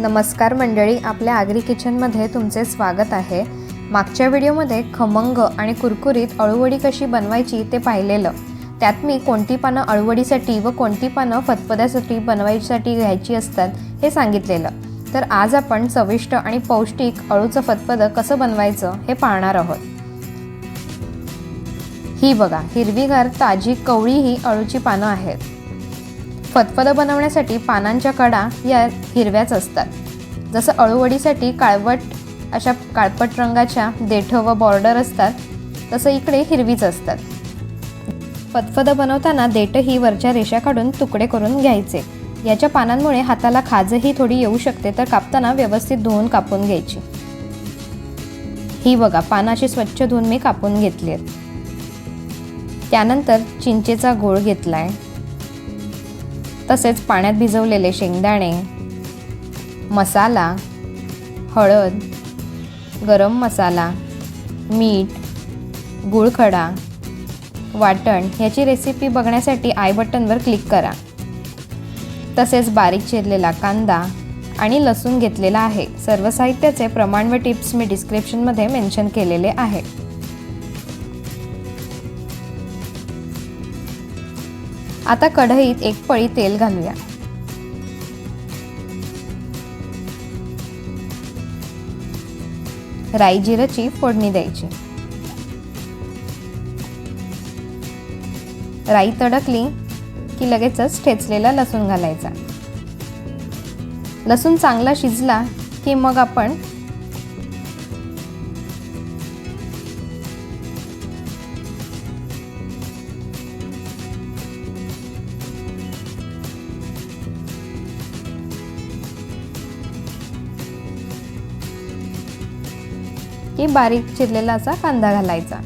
नमस्कार मंडळी, आपल्या आगरी किचनमध्ये तुमचे स्वागत आहे। मागच्या व्हिडिओमध्ये खमंग आणि कुरकुरीत अळूवडी कशी बनवायची ते पाहिलेलं। त्यात मी कोणती पानं अळूवडीसाठी व कोणती पानं फतफद्यासाठी बनवायसाठी घ्यायची असतात हे सांगितलेलं। तर आज आपण चविष्ट आणि पौष्टिक अळूचं फतफदं कसं बनवायचं हे पाहणार आहोत। ही बघा, हिरवीगार ताजी कवळी ही अळूची पानं आहेत। फतफदं बनवण्यासाठी पानांच्या कडा या हिरव्याच असतात। जसं अळूवडीसाठी काळवट अशा काळपट रंगाच्या देठं व बॉर्डर असतात, तसं इकडे हिरवीच असतात। फतफदं बनवताना देठं ही वरच्या रेषा काढून तुकडे करून घ्यायचे। याच्या पानांमुळे हाताला खाजही थोडी येऊ शकते, तर कापताना व्यवस्थित धुवून कापून घ्यायची। ही बघा, पानाशी स्वच्छ धुवून मी कापून घेतली। त्यानंतर चिंचेचा गूळ घेतलाय, तसेच पाण्यात भिजवलेले शेंगदाणे, मसाला, हळद, गरम मसाला, मीठ, गुळखडा, वाटण याची रेसिपी बघण्यासाठी आय बटनवर क्लिक करा। तसेच बारीक चिरलेला कांदा आणि लसूण घेतलेला आहे। सर्व साहित्याचे प्रमाण व टिप्स मी डिस्क्रिप्शनमध्ये मेन्शन केलेले आहे। आता कढईत एक पळी तेल घालूया। राई जिऱ्याची फोडणी द्यायची। राई तडकली की लगेचच ठेचलेला लसूण घालायचा। लसूण चांगला शिजला की मग आपण की बारीक चिरलेला असा कांदा घालायचा।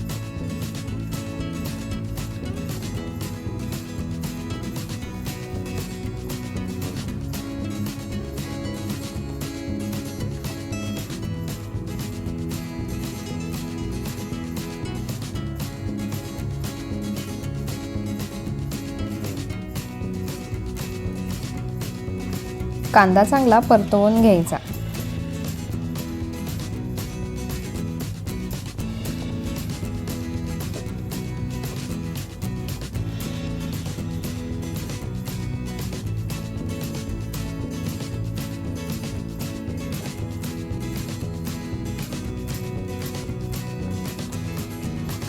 कांदा चांगला परतवून घ्यायचा।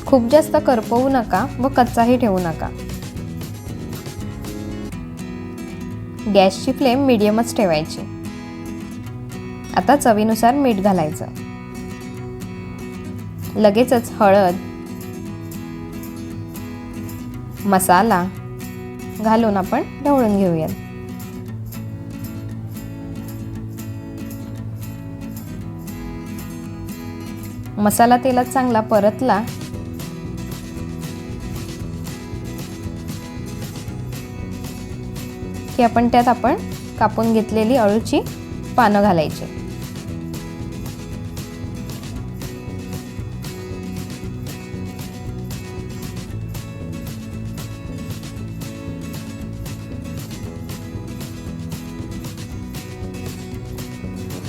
खूप जास्त करपवू नका व कच्चाही ठेवू नका। गॅसची फ्लेम मीडियमच ठेवायची। आता चवीनुसार मीठ घालायचं। लगेचच हळद, मसाला घालून आपण ढवळून घेऊयात। मसाला तेलात चांगला परतला की आपण त्यात कापून घेतलेली अळूची पानं घालायची।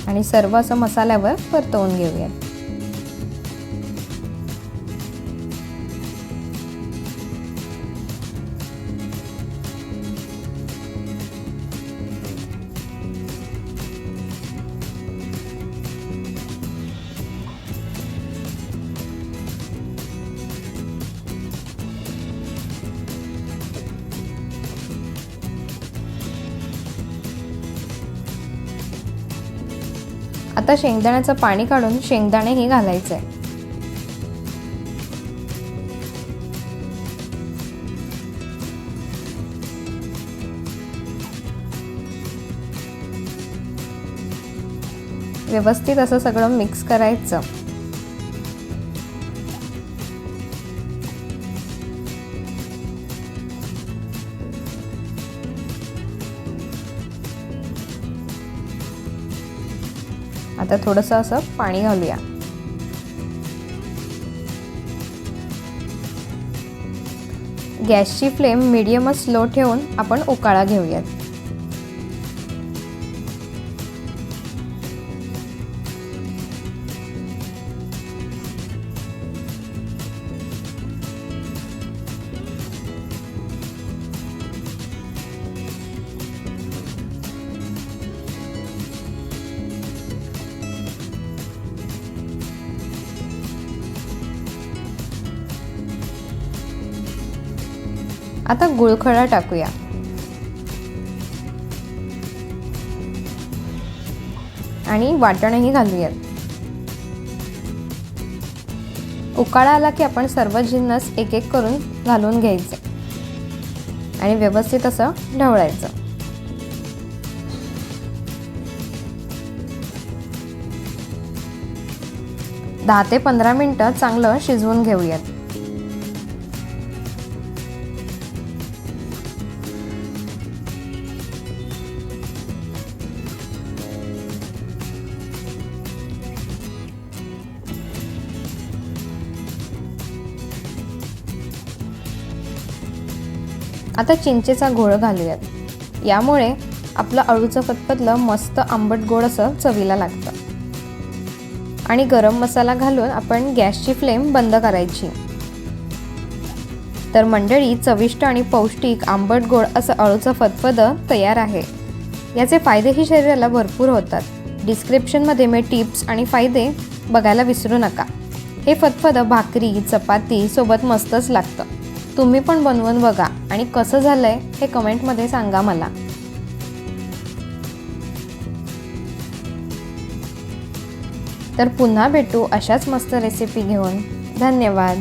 आणि सर्व असं मसाल्यावर परतवून घेऊया। आता शेंगदाण्याचं पाणी काढून शेंगदाणेही घालायचे। व्यवस्थित असं सगळं मिक्स करायचं। आता थोडंसं असं पाणी घालूया। गॅसची फ्लेम मीडियम स्लो ठेवून आपण उकाळा घेऊयात। आता गुळखडा टाकूया आणि वाटणही घालूयात. उकाळा आला की आपण सर्व जिन्नस एक एक करून घालून घ्यायचे आणि व्यवस्थित असं ढवळायचं. दहा ते 15 मिनिटं चांगलं शिजवून घेऊयात. आता चिंचेचा घोळ घालूयात. यामुळे आपलं अळूचं फतफदलं मस्त आंबट गोड असं चवीला लागतं. आणि गरम मसाला घालून आपण गॅसची फ्लेम बंद करायची. तर मंडळी, चविष्ट आणि पौष्टिक आंबट गोड असं अळूचं फतफदं तयार आहे. याचे फायदेही शरीराला भरपूर होतात. डिस्क्रिप्शनमध्ये मी टिप्स आणि फायदे बघायला विसरू नका. हे फतफदं भाकरी चपाती सोबत मस्तच लागतं. तुम्ही पण बनवून बघा आणि कसं झालंय हे कमेंटमध्ये सांगा मला. तर पुन्हा भेटू अशाच मस्त रेसिपी घेऊन. धन्यवाद.